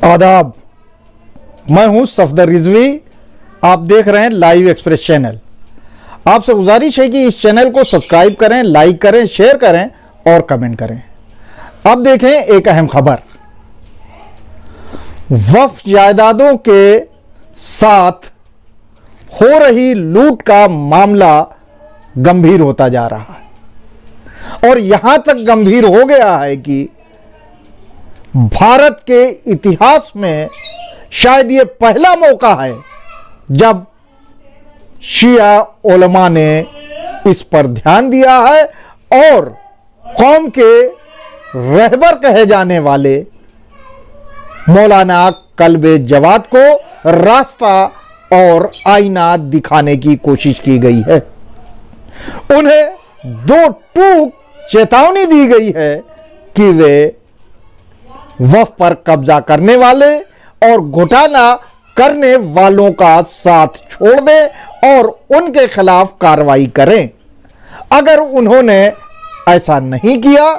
आदाब, मैं हूं सफदर रिजवी। आप देख रहे हैं लाइव एक्सप्रेस चैनल। आपसे गुजारिश है कि इस चैनल को सब्सक्राइब करें, लाइक करें, शेयर करें और कमेंट करें। अब देखें एक अहम खबर। वक्फ जायदादों के साथ हो रही लूट का मामला गंभीर होता जा रहा है और यहां तक गंभीर हो गया है कि भारत के इतिहास में शायद ये पहला मौका है जब शिया उलमा ने इस पर ध्यान दिया है और कौम के रहबर कहे जाने वाले मौलाना कल्बे जवाद को रास्ता और आईना दिखाने की कोशिश की गई है। उन्हें दो टूक चेतावनी दी गई है कि वे वक्फ पर कब्जा करने वाले और घोटाला करने वालों का साथ छोड़ दें और उनके खिलाफ कार्रवाई करें। अगर उन्होंने ऐसा नहीं किया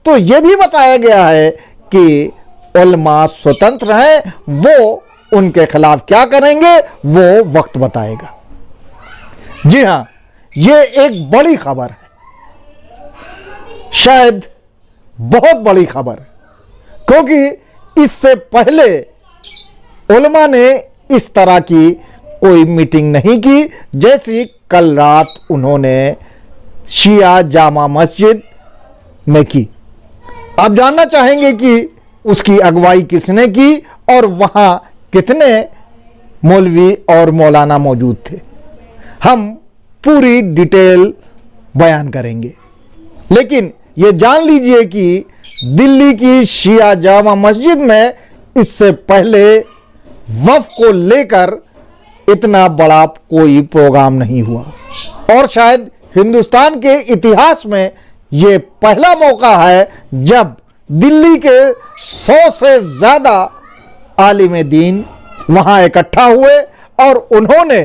तो यह भी बताया गया है कि उलमा स्वतंत्र हैं, वो उनके खिलाफ क्या करेंगे वो वक्त बताएगा। जी हां, यह एक बड़ी खबर है, शायद बहुत बड़ी खबर है, क्योंकि इससे पहले उलमा ने इस तरह की कोई मीटिंग नहीं की जैसी कल रात उन्होंने शिया जामा मस्जिद में की। आप जानना चाहेंगे कि उसकी अगुवाई किसने की और वहां कितने मौलवी और मौलाना मौजूद थे। हम पूरी डिटेल बयान करेंगे, लेकिन यह जान लीजिए कि दिल्ली की शिया जामा मस्जिद में इससे पहले वक्फ को लेकर इतना बड़ा कोई प्रोग्राम नहीं हुआ और शायद हिंदुस्तान के इतिहास में यह पहला मौका है जब दिल्ली के 100 से ज्यादा आलिम दीन वहां इकट्ठा हुए और उन्होंने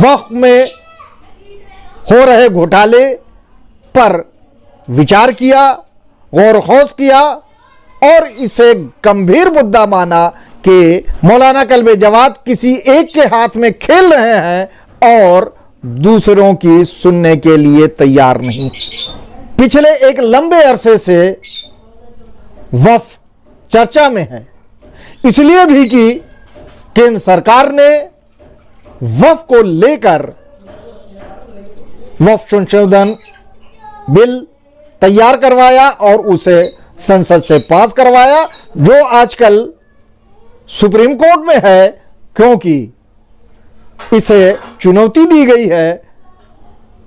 वक्फ में हो रहे घोटाले पर विचार किया, गौर खौज किया और इसे गंभीर मुद्दा माना कि मौलाना कल्बे जवाद किसी एक के हाथ में खेल रहे हैं और दूसरों की सुनने के लिए तैयार नहीं। पिछले एक लंबे अरसे से वक्फ चर्चा में है, इसलिए भी कि केंद्र सरकार ने वक्फ को लेकर वक्फ संशोधन बिल तैयार करवाया और उसे संसद से पास करवाया, जो आजकल सुप्रीम कोर्ट में है, क्योंकि इसे चुनौती दी गई है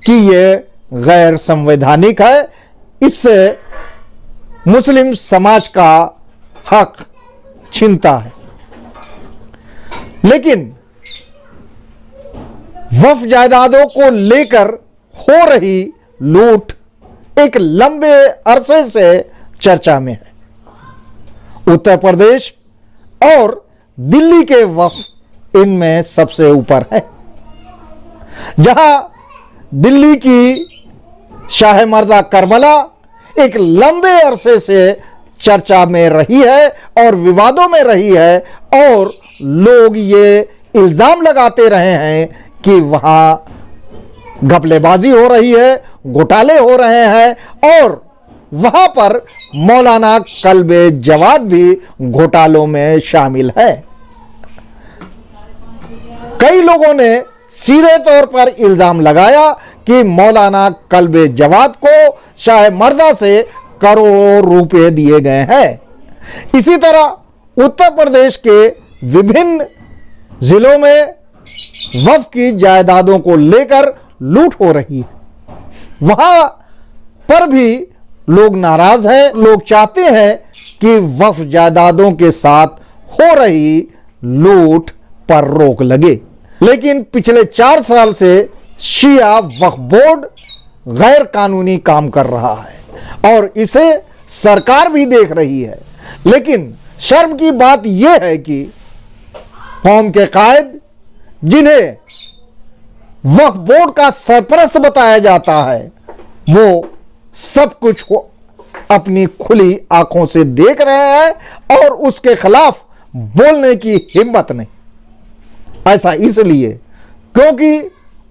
कि यह गैर संवैधानिक है, इससे मुस्लिम समाज का हक छीनता है। लेकिन वक्फ जायदादों को लेकर हो रही लूट एक लंबे अरसे से चर्चा में है। उत्तर प्रदेश और दिल्ली के वक्फ इनमें सबसे ऊपर है। जहां दिल्ली की शाह मर्दा करबला एक लंबे अरसे से चर्चा में रही है और विवादों में रही है और लोग ये इल्जाम लगाते रहे हैं कि वहां घपलेबाजी हो रही है, घोटाले हो रहे हैं और वहां पर मौलाना कल्बे जवाद भी घोटालों में शामिल है। कई लोगों ने सीधे तौर पर इल्जाम लगाया कि मौलाना कल्बे जवाद को शाह मर्दा से करोड़ों रुपए दिए गए हैं। इसी तरह उत्तर प्रदेश के विभिन्न जिलों में वक्फ की जायदादों को लेकर लूट हो रही है, वहां पर भी लोग नाराज हैं। लोग चाहते हैं कि वक्फ जायदादों के साथ हो रही लूट पर रोक लगे, लेकिन पिछले 4 साल से शिया वक्फ बोर्ड गैर कानूनी काम कर रहा है और इसे सरकार भी देख रही है। लेकिन शर्म की बात यह है कि कौम के कायद, जिन्हें वक्फ बोर्ड का सरपरस्त बताया जाता है, वो सब कुछ अपनी खुली आंखों से देख रहे हैं और उसके खिलाफ बोलने की हिम्मत नहीं। ऐसा इसलिए क्योंकि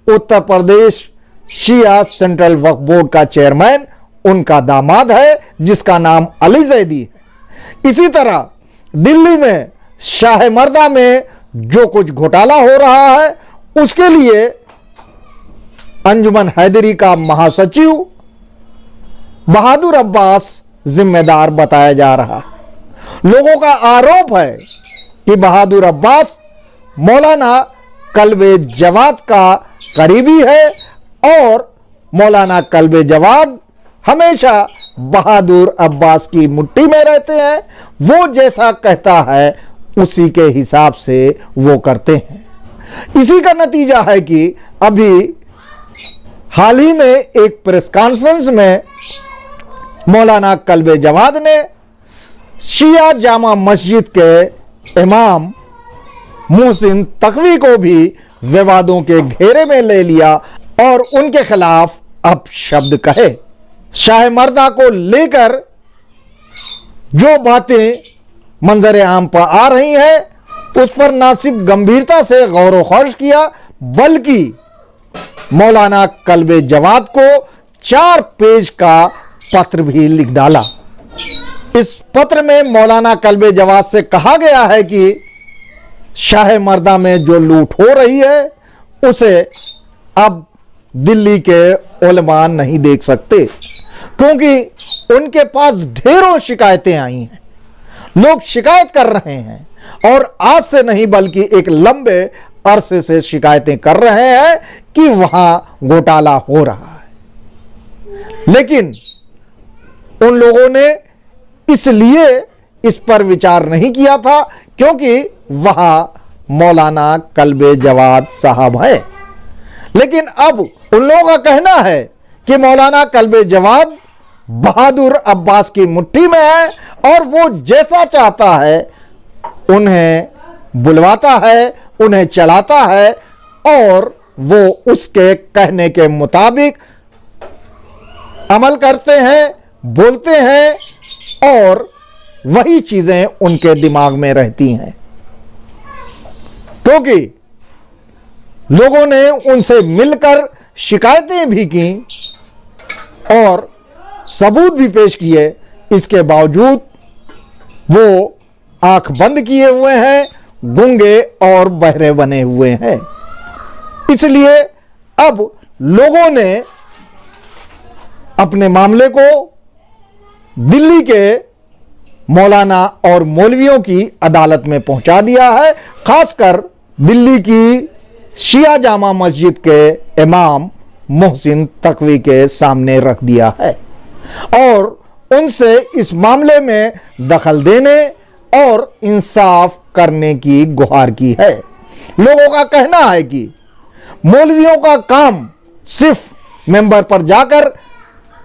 उत्तर प्रदेश शिया सेंट्रल वक्फ बोर्ड का चेयरमैन उनका दामाद है, जिसका नाम अली जैदी है। इसी तरह दिल्ली में शाहमर्दा में जो कुछ घोटाला हो रहा है, उसके लिए अंजुमन हैदरी का महासचिव बहादुर अब्बास जिम्मेदार बताया जा रहा है। लोगों का आरोप है कि बहादुर अब्बास मौलाना कल्बे जवाद का करीबी है और मौलाना कल्बे जवाद हमेशा बहादुर अब्बास की मुट्ठी में रहते हैं। वो जैसा कहता है उसी के हिसाब से वो करते हैं। इसी का नतीजा है कि अभी हाल ही में एक प्रेस कॉन्फ्रेंस में मौलाना कल्बे जवाद ने शिया जामा मस्जिद के इमाम मोहसिन तकवी को भी विवादों के घेरे में ले लिया और उनके खिलाफ अब शब्द कहे। शाहमर्दा को लेकर जो बातें मंजर आम पर आ रही हैं, उस पर ना सिर्फ गंभीरता से गौर व खौज किया, बल्कि मौलाना कल्बे जवाद को 4 पेज का पत्र भी लिख डाला। इस पत्र में मौलाना कल्बे जवाद से कहा गया है कि शाहमर्दा में जो लूट हो रही है उसे अब दिल्ली के उलमा नहीं देख सकते, क्योंकि उनके पास ढेरों शिकायतें आई हैं। लोग शिकायत कर रहे हैं और आज से नहीं बल्कि एक लंबे अरसे से शिकायतें कर रहे हैं कि वहां घोटाला हो रहा है। लेकिन उन लोगों ने इसलिए इस पर विचार नहीं किया था क्योंकि वहां मौलाना कल्बे जवाद साहब है। लेकिन अब उन लोगों का कहना है कि मौलाना कल्बे जवाद बहादुर अब्बास की मुट्ठी में है और वो जैसा चाहता है उन्हें बुलवाता है, उन्हें चलाता है और वो उसके कहने के मुताबिक अमल करते हैं, बोलते हैं और वही चीजें उनके दिमाग में रहती हैं। क्योंकि लोगों ने उनसे मिलकर शिकायतें भी की और सबूत भी पेश किए, इसके बावजूद वो आंख बंद किए हुए हैं, गूंगे और बहरे बने हुए हैं। इसलिए अब लोगों ने अपने मामले को दिल्ली के मौलाना और मौलवियों की अदालत में पहुंचा दिया है। खासकर दिल्ली की शिया जामा मस्जिद के इमाम मोहसिन तकवी के सामने रख दिया है और उनसे इस मामले में दखल देने और इंसाफ करने की गुहार की है। लोगों का कहना है कि मौलवियों का काम सिर्फ मेंबर पर जाकर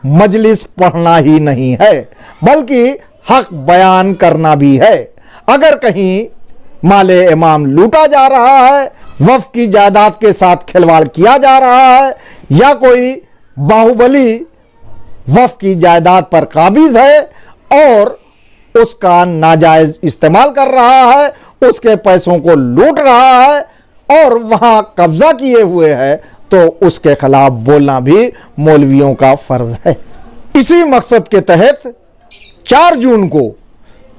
मजलिस पढ़ना ही नहीं है, बल्कि हक बयान करना भी है। अगर कहीं माले इमाम लूटा जा रहा है, वक्फ की जायदाद के साथ खिलवाड़ किया जा रहा है या कोई बाहुबली वक्फ की जायदाद पर काबिज है और उसका नाजायज इस्तेमाल कर रहा है, उसके पैसों को लूट रहा है और वहां कब्जा किए हुए है, तो उसके खिलाफ बोलना भी मौलवियों का फर्ज है। इसी मकसद के तहत 4 जून को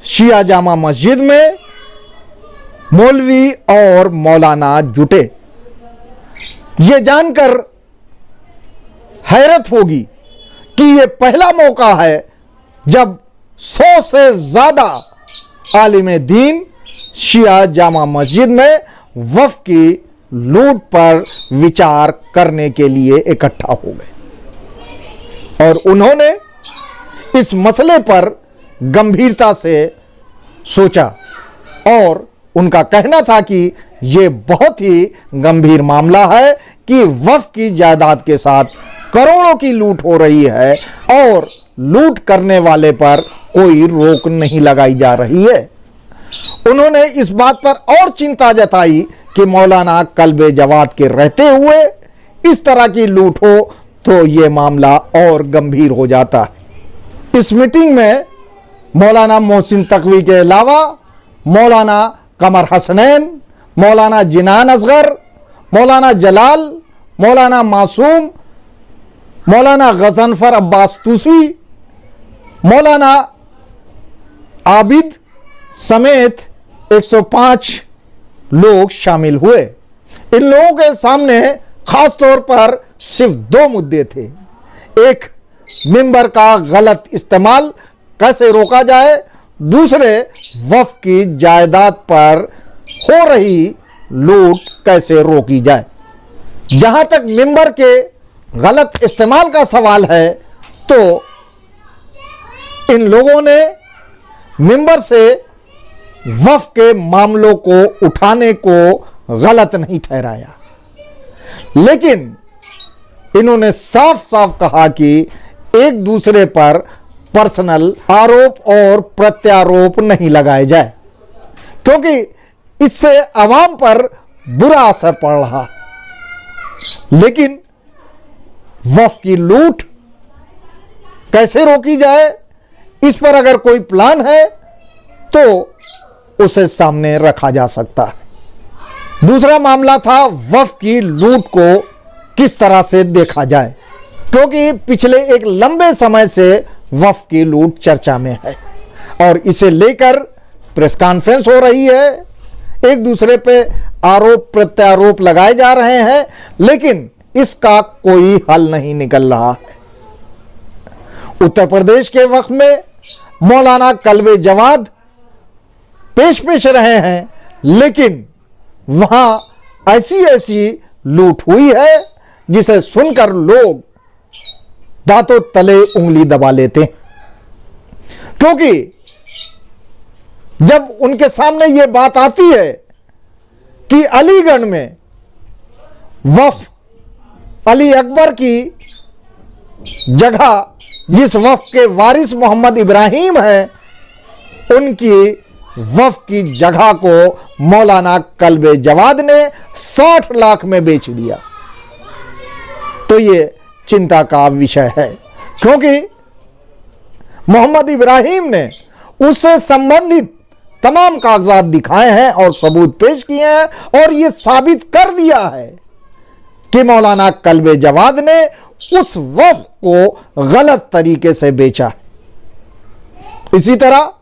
शिया जामा मस्जिद में मौलवी और मौलाना जुटे। यह जानकर हैरत होगी कि यह पहला मौका है जब 100 से ज्यादा आलिम दीन शिया जामा मस्जिद में वक्फ की लूट पर विचार करने के लिए इकट्ठा हो गए और उन्होंने इस मसले पर गंभीरता से सोचा और उनका कहना था कि यह बहुत ही गंभीर मामला है कि वक्फ की जायदाद के साथ करोड़ों की लूट हो रही है और लूट करने वाले पर कोई रोक नहीं लगाई जा रही है। उन्होंने इस बात पर और चिंता जताई कि मौलाना कल्बे जवाद के रहते हुए इस तरह की लूट हो तो यह मामला और गंभीर हो जाता है। इस मीटिंग में मौलाना मोहसिन तकवी के अलावा मौलाना कमर हसनैन, मौलाना जिनान असगर, मौलाना जलाल, मौलाना मासूम, मौलाना गजनफर अब्बास तूसी, मौलाना आबिद समेत 105 लोग शामिल हुए। इन लोगों के सामने खास तौर पर सिर्फ 2 मुद्दे थे। एक, मिंबर का गलत इस्तेमाल कैसे रोका जाए, दूसरे, वक्फ की जायदाद पर हो रही लूट कैसे रोकी जाए। जहां तक मिंबर के गलत इस्तेमाल का सवाल है तो इन लोगों ने मिंबर से वक्फ के मामलों को उठाने को गलत नहीं ठहराया, लेकिन इन्होंने साफ साफ कहा कि एक दूसरे पर पर्सनल आरोप और प्रत्यारोप नहीं लगाए जाए, क्योंकि इससे आवाम पर बुरा असर पड़ रहा। लेकिन वक्फ की लूट कैसे रोकी जाए, इस पर अगर कोई प्लान है तो उसे सामने रखा जा सकता है। दूसरा मामला था वक्फ की लूट को किस तरह से देखा जाए, क्योंकि पिछले एक लंबे समय से वक्फ की लूट चर्चा में है और इसे लेकर प्रेस कॉन्फ्रेंस हो रही है, एक दूसरे पे आरोप प्रत्यारोप लगाए जा रहे हैं, लेकिन इसका कोई हल नहीं निकल रहा है। उत्तर प्रदेश के वक्फ में मौलाना कल्बे जवाद पेश रहे हैं, लेकिन वहां ऐसी लूट हुई है जिसे सुनकर लोग दांतों तले उंगली दबा लेते हैं, क्योंकि जब उनके सामने यह बात आती है कि अलीगढ़ में वक्फ अली अकबर की जगह, जिस वक्फ के वारिस मोहम्मद इब्राहिम है, उनकी वक्फ की जगह को मौलाना कल्बे जवाद ने 60 लाख में बेच दिया, तो यह चिंता का विषय है, क्योंकि मोहम्मद इब्राहिम ने उससे संबंधित तमाम कागजात दिखाए हैं और सबूत पेश किए हैं और यह साबित कर दिया है कि मौलाना कल्बे जवाद ने उस वक्फ को गलत तरीके से बेचा। इसी तरह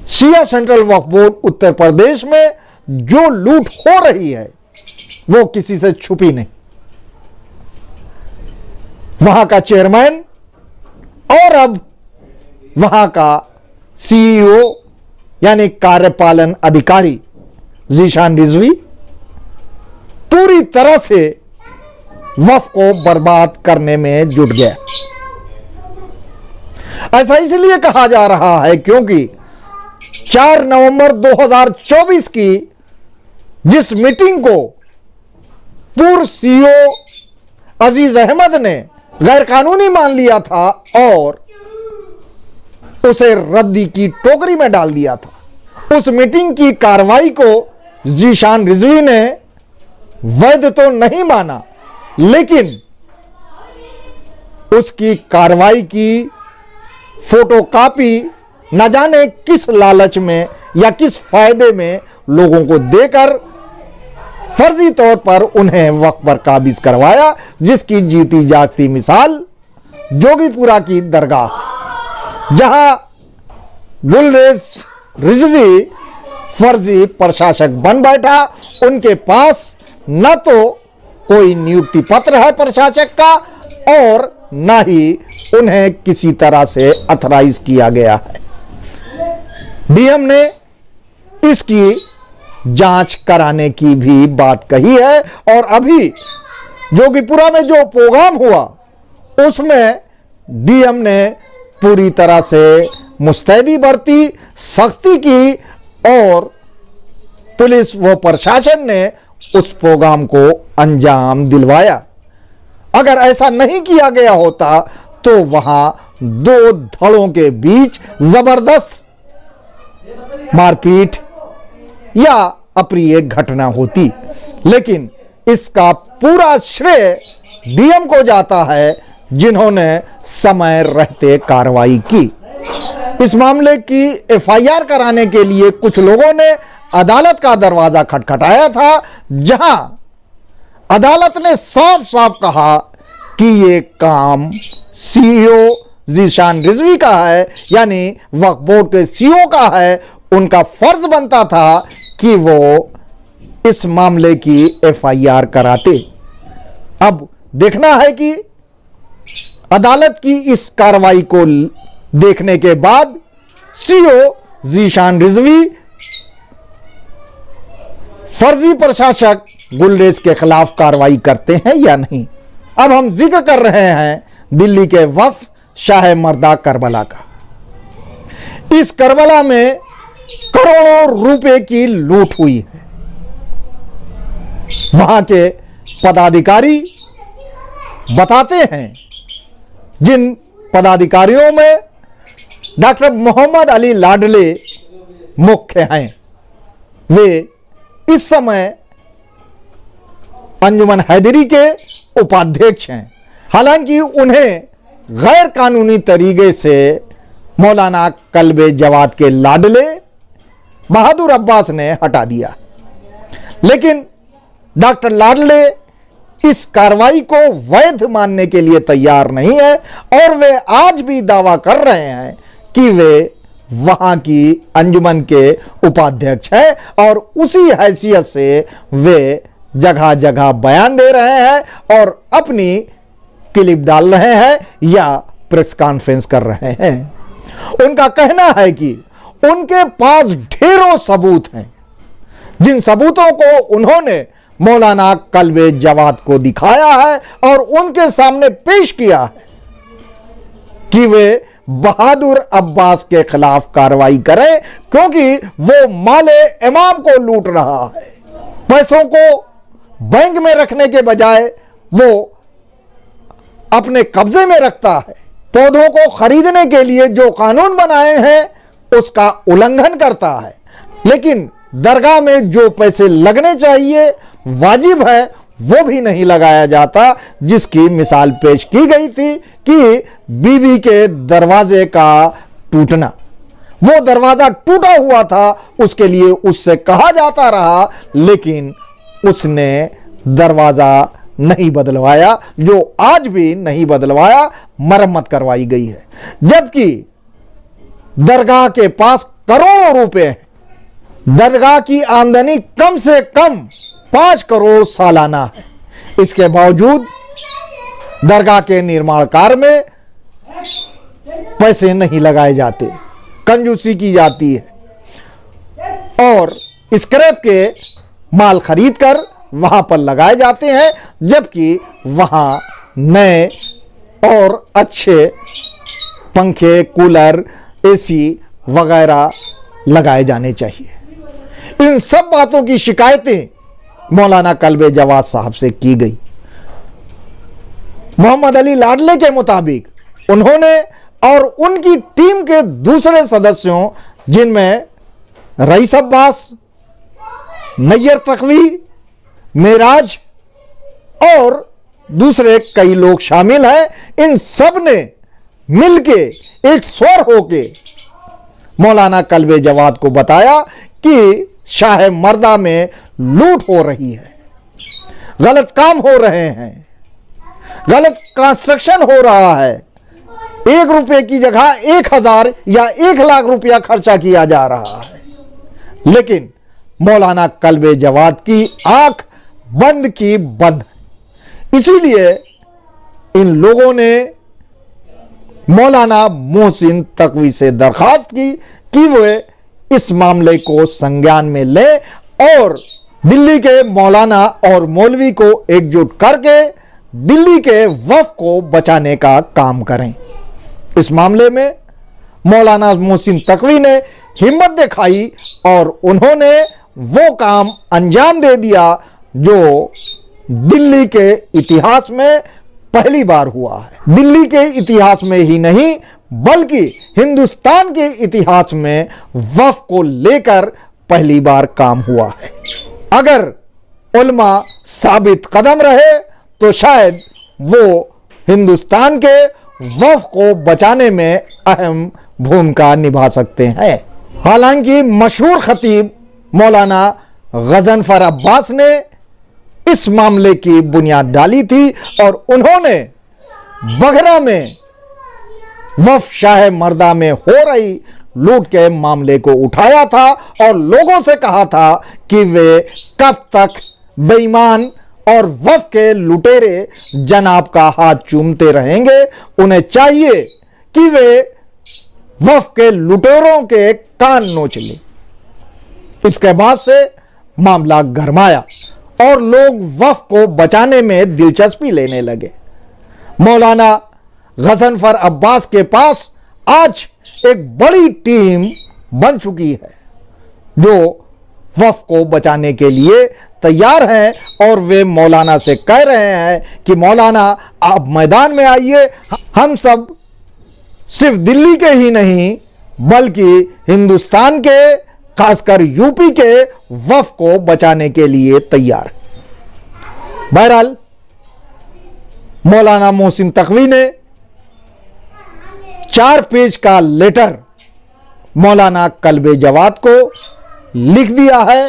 शिया सेंट्रल वक्फ बोर्ड उत्तर प्रदेश में जो लूट हो रही है वो किसी से छुपी नहीं। वहां का चेयरमैन और अब वहां का सीईओ यानी कार्यपालन अधिकारी जीशान रिजवी पूरी तरह से वक्फ को बर्बाद करने में जुट गया। ऐसा इसलिए कहा जा रहा है क्योंकि 4 नवंबर 2024 की जिस मीटिंग को पूर्व सीईओ अजीज अहमद ने गैरकानूनी मान लिया था और उसे रद्दी की टोकरी में डाल दिया था, उस मीटिंग की कार्रवाई को जीशान रिजवी ने वैध तो नहीं माना, लेकिन उसकी कार्रवाई की फोटोकॉपी न जाने किस लालच में या किस फायदे में लोगों को देकर फर्जी तौर पर उन्हें वक्फ पर काबिज करवाया, जिसकी जीती जागती मिसाल जोगीपुरा की दरगाह, जहां गुलरेज रिजवी फर्जी प्रशासक बन बैठा। उनके पास न तो कोई नियुक्ति पत्र है प्रशासक का और न ही उन्हें किसी तरह से अथराइज किया गया है। डीएम ने इसकी जांच कराने की भी बात कही है और अभी जोगीपुरा में जो प्रोग्राम हुआ उसमें डीएम ने पूरी तरह से मुस्तैदी बरती, सख्ती की और पुलिस व प्रशासन ने उस प्रोग्राम को अंजाम दिलवाया। अगर ऐसा नहीं किया गया होता तो वहां 2 धड़ों के बीच जबरदस्त मारपीट या अप्रिय घटना होती, लेकिन इसका पूरा श्रेय डीएम को जाता है जिन्होंने समय रहते कार्रवाई की। इस मामले की एफआईआर कराने के लिए कुछ लोगों ने अदालत का दरवाजा खटखटाया था, जहां अदालत ने साफ साफ कहा कि यह काम सीईओ ज़ीशान रिजवी का है, यानी वक्फ बोर्ड के सीईओ का है। उनका फर्ज बनता था कि वो इस मामले की एफआईआर कराते। अब देखना है कि अदालत की इस कार्रवाई को देखने के बाद सीईओ ज़ीशान रिजवी फर्जी प्रशासक गुलरेज के खिलाफ कार्रवाई करते हैं या नहीं। अब हम जिक्र कर रहे हैं दिल्ली के वक्फ शाह मर्दा करबला का। इस करबला में करोड़ों रुपए की लूट हुई है। वहां के पदाधिकारी बताते हैं, जिन पदाधिकारियों में डॉक्टर मोहम्मद अली लाडले मुख्य हैं, वे इस समय अंजुमन हैदरी के उपाध्यक्ष हैं। हालांकि उन्हें गैर कानूनी तरीके से मौलाना कल्बे जवाद के लाडले बहादुर अब्बास ने हटा दिया, लेकिन डॉक्टर लाडले इस कार्रवाई को वैध मानने के लिए तैयार नहीं है और वे आज भी दावा कर रहे हैं कि वे वहां की अंजुमन के उपाध्यक्ष हैं और उसी हैसियत से वे जगह जगह बयान दे रहे हैं और अपनी क्लिप डाल रहे हैं या प्रेस कॉन्फ्रेंस कर रहे हैं। उनका कहना है कि उनके पास ढेरों सबूत हैं, जिन सबूतों को उन्होंने मौलाना कल्बे जवाद को दिखाया है और उनके सामने पेश किया है कि वे बहादुर अब्बास के खिलाफ कार्रवाई करें, क्योंकि वो माले इमाम को लूट रहा है। पैसों को बैंक में रखने के बजाय वो अपने कब्जे में रखता है। पौधों को खरीदने के लिए जो कानून बनाए हैं उसका उल्लंघन करता है, लेकिन दरगाह में जो पैसे लगने चाहिए वाजिब है वो भी नहीं लगाया जाता, जिसकी मिसाल पेश की गई थी कि बीबी के दरवाजे का टूटना। वो दरवाजा टूटा हुआ था, उसके लिए उससे कहा जाता रहा, लेकिन उसने दरवाजा नहीं बदलवाया, जो आज भी नहीं बदलवाया, मरम्मत करवाई गई है। जबकि दरगाह के पास करोड़ों रुपए हैं। दरगाह की आमदनी कम से कम 5 करोड़ सालाना है। इसके बावजूद दरगाह के निर्माण कार्य में पैसे नहीं लगाए जाते, कंजूसी की जाती है और स्क्रैप के माल खरीदकर वहां पर लगाए जाते हैं, जबकि वहां नए और अच्छे पंखे, कूलर, एसी वगैरह लगाए जाने चाहिए। इन सब बातों की शिकायतें मौलाना कल्बे जवाद साहब से की गई। मोहम्मद अली लाडले के मुताबिक उन्होंने और उनकी टीम के दूसरे सदस्यों, जिनमें रईस अब्बास, नैयर तकवी, मेराज और दूसरे कई लोग शामिल हैं, इन सब ने मिलके एक स्वर होके मौलाना कल्बे जवाद को बताया कि शाह मर्दा में लूट हो रही है, गलत काम हो रहे हैं, गलत कंस्ट्रक्शन हो रहा है। 1 रुपए की जगह 1000 या 1 लाख रुपया खर्चा किया जा रहा है, लेकिन मौलाना कल्बे जवाद की आंख बंद की बंद। इसीलिए इन लोगों ने मौलाना मोहसिन तकवी से दरखास्त की कि वे इस मामले को संज्ञान में ले और दिल्ली के मौलाना और मौलवी को एकजुट करके दिल्ली के वक्फ को बचाने का काम करें। इस मामले में मौलाना मोहसिन तकवी ने हिम्मत दिखाई और उन्होंने वो काम अंजाम दे दिया जो दिल्ली के इतिहास में पहली बार हुआ है। दिल्ली के इतिहास में ही नहीं बल्कि हिंदुस्तान के इतिहास में वक्फ को लेकर पहली बार काम हुआ है। अगर उल्मा साबित कदम रहे तो शायद वो हिंदुस्तान के वफ़ को बचाने में अहम भूमिका निभा सकते हैं। हालांकि मशहूर खतीब मौलाना गजनफर अब्बास ने इस मामले की बुनियाद डाली थी और उन्होंने बघरा में वफ़ शाह मर्दा में हो रही लूट के मामले को उठाया था और लोगों से कहा था कि वे कब तक बेईमान और वफ़ के लुटेरे जनाब का हाथ चूमते रहेंगे। उन्हें चाहिए कि वे वफ़ के लुटेरों के कान नोच लें। इसके बाद से मामला गरमाया और लोग वफ़ को बचाने में दिलचस्पी लेने लगे। मौलाना गजनफर अब्बास के पास आज एक बड़ी टीम बन चुकी है जो वफ़ को बचाने के लिए तैयार हैं और वे मौलाना से कह रहे हैं कि मौलाना आप मैदान में आइए, हम सब सिर्फ दिल्ली के ही नहीं बल्कि हिंदुस्तान के खासकर यूपी के वफ़ को बचाने के लिए तैयार। बहरहाल मौलाना मोहसिन तक़वी ने 4 पेज का लेटर मौलाना कल्बे जवाद को लिख दिया है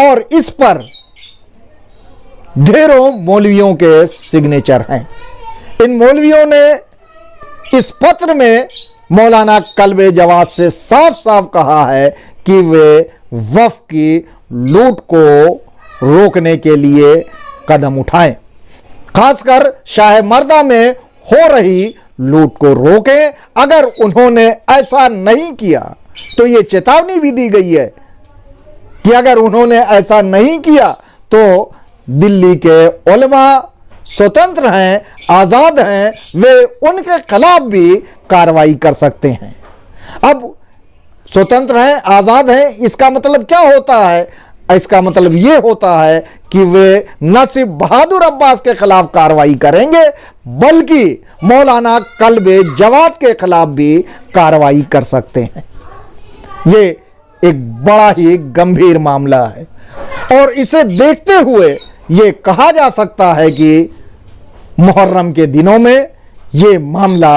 और इस पर ढेरों मौलवियों के सिग्नेचर हैं। इन मौलवियों ने इस पत्र में मौलाना कल्बे जवाद से साफ साफ कहा है कि वे वफ़ की लूट को रोकने के लिए कदम उठाएं, खासकर शाह मर्दा में हो रही लूट को रोकें। अगर उन्होंने ऐसा नहीं किया तो यह चेतावनी भी दी गई है कि अगर उन्होंने ऐसा नहीं किया तो दिल्ली के उलमा स्वतंत्र हैं, आज़ाद हैं, वे उनके खिलाफ भी कार्रवाई कर सकते हैं। अब स्वतंत्र हैं, आज़ाद हैं, इसका मतलब क्या होता है? इसका मतलब यह होता है कि वे न सिर्फ बहादुर अब्बास के खिलाफ कार्रवाई करेंगे बल्कि मौलाना कल्बे जवाद के खिलाफ भी कार्रवाई कर सकते हैं। ये एक बड़ा ही गंभीर मामला है और इसे देखते हुए यह कहा जा सकता है कि मुहर्रम के दिनों में यह मामला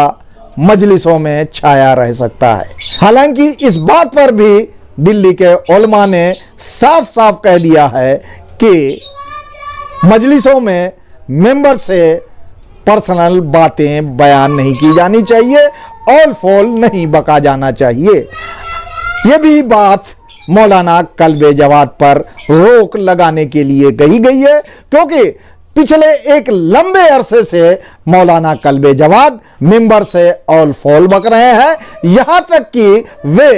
मजलिसों में छाया रह सकता है। हालांकि इस बात पर भी दिल्ली के उलमा ने साफ साफ कह दिया है कि मजलिसों में मेंबर से पर्सनल बातें बयान नहीं की जानी चाहिए, ऑल फॉल नहीं बका जाना चाहिए। यह भी बात मौलाना कल्बे जवाद पर रोक लगाने के लिए कही गई है क्योंकि पिछले एक लंबे अरसे से मौलाना कल्बे जवाद मिंबर से ऑल फॉल बक रहे हैं, यहां तक कि वे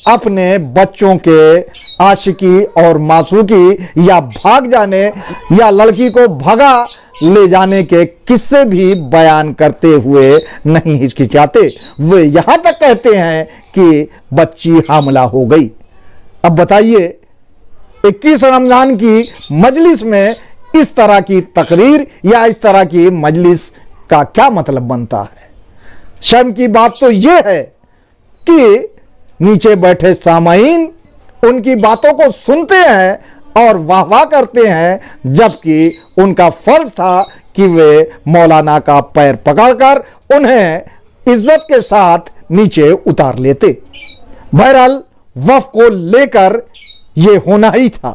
अपने बच्चों के आशिकी और मासूकी या भाग जाने या लड़की को भगा ले जाने के किस्से भी बयान करते हुए नहीं हिचकिचाते। वे यहां तक कहते हैं कि बच्ची हामला हो गई। अब बताइए 21 रमजान की मजलिस में इस तरह की तकरीर या इस तरह की मजलिस का क्या मतलब बनता है? शर्म की बात तो यह है कि नीचे बैठे सामाईन उनकी बातों को सुनते हैं और वाह वाह करते हैं, जबकि उनका फर्ज था कि वे मौलाना का पैर पकड़कर उन्हें इज्जत के साथ नीचे उतार लेते। बहरहाल वफ़ को लेकर यह होना ही था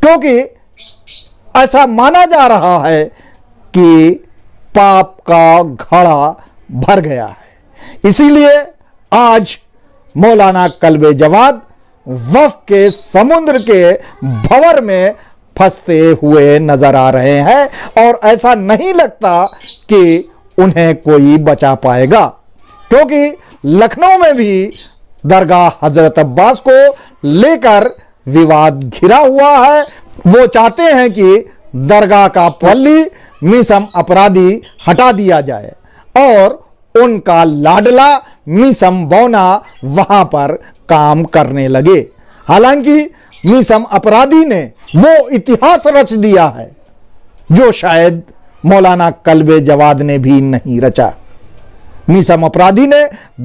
क्योंकि ऐसा माना जा रहा है कि पाप का घड़ा भर गया है। इसीलिए आज मौलाना कल्बे जवाद वफ़ के समुद्र के भंवर में फंसते हुए नजर आ रहे हैं और ऐसा नहीं लगता कि उन्हें कोई बचा पाएगा क्योंकि लखनऊ में भी दरगाह हजरत अब्बास को लेकर विवाद घिरा हुआ है। वो चाहते हैं कि दरगाह का पल्ली मिसम अपराधी हटा दिया जाए और उनका लाडला मिसम बौना वहां पर काम करने लगे। हालांकि मिसम अपराधी ने वो इतिहास रच दिया है जो शायद मौलाना कल्बे जवाद ने भी नहीं रचा। मिसम अपराधी ने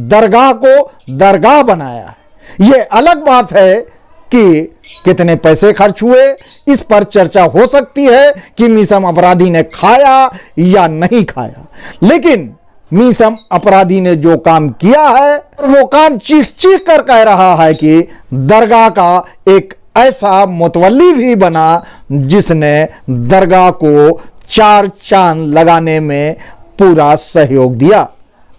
दरगाह को दरगाह बनाया है। यह अलग बात है कि कितने पैसे खर्च हुए, इस पर चर्चा हो सकती है कि मीसम अपराधी ने खाया या नहीं खाया। लेकिन मीसम अपराधी ने जो काम किया है वो काम चीख चीख कर कह रहा है कि दरगाह का एक ऐसा मुतवल्ली भी बना जिसने दरगाह को 4 चांद लगाने में पूरा सहयोग दिया।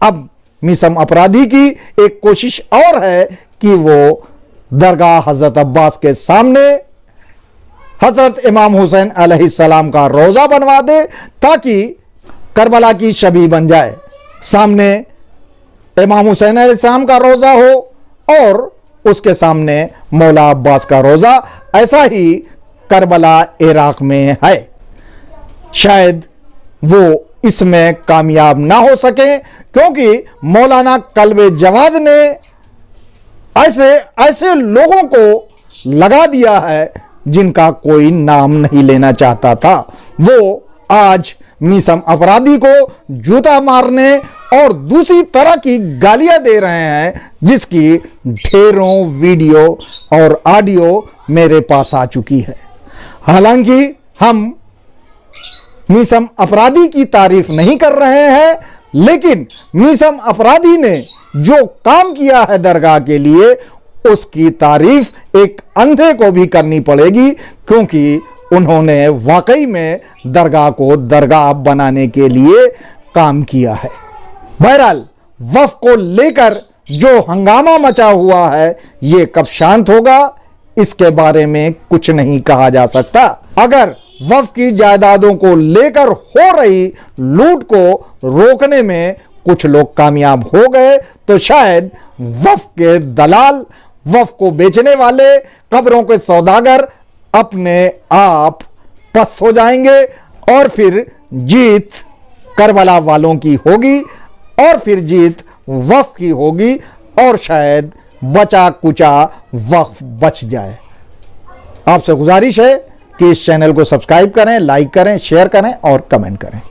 अब मीसम अपराधी की एक कोशिश और है कि वो दरगाह हजरत अब्बास के सामने हजरत इमाम हुसैन अलैहिस्सलाम का रोजा बनवा दे ताकि करबला की शबीह बन जाए। सामने इमाम हुसैन अलैहिस्सलाम का रोजा हो और उसके सामने मौला अब्बास का रोजा। ऐसा ही करबला इराक में है। शायद वो इसमें कामयाब ना हो सके क्योंकि मौलाना कल्बे जवाद ने ऐसे लोगों को लगा दिया है जिनका कोई नाम नहीं लेना चाहता था। वो आज मीसम अपराधी को जूता मारने और दूसरी तरह की गालियां दे रहे हैं जिसकी ढेरों वीडियो और ऑडियो मेरे पास आ चुकी है। हालांकि हम मीसम अपराधी की तारीफ नहीं कर रहे हैं, लेकिन मीसम अपराधी ने जो काम किया है दरगाह के लिए उसकी तारीफ एक अंधे को भी करनी पड़ेगी क्योंकि उन्होंने वाकई में दरगाह को दरगाह बनाने के लिए काम किया है। बहरहाल वक्फ को लेकर जो हंगामा मचा हुआ है ये कब शांत होगा इसके बारे में कुछ नहीं कहा जा सकता। अगर वक्फ की जायदादों को लेकर हो रही लूट को रोकने में कुछ लोग कामयाब हो गए तो शायद वक्फ के दलाल, वक्फ को बेचने वाले, कब्रों के सौदागर अपने आप पस्त हो जाएंगे और फिर जीत करबला वालों की होगी और फिर जीत वक्फ की होगी और शायद बचा कुचा वक्फ बच जाए। आपसे गुजारिश है कि इस चैनल को सब्सक्राइब करें, लाइक करें, शेयर करें और कमेंट करें।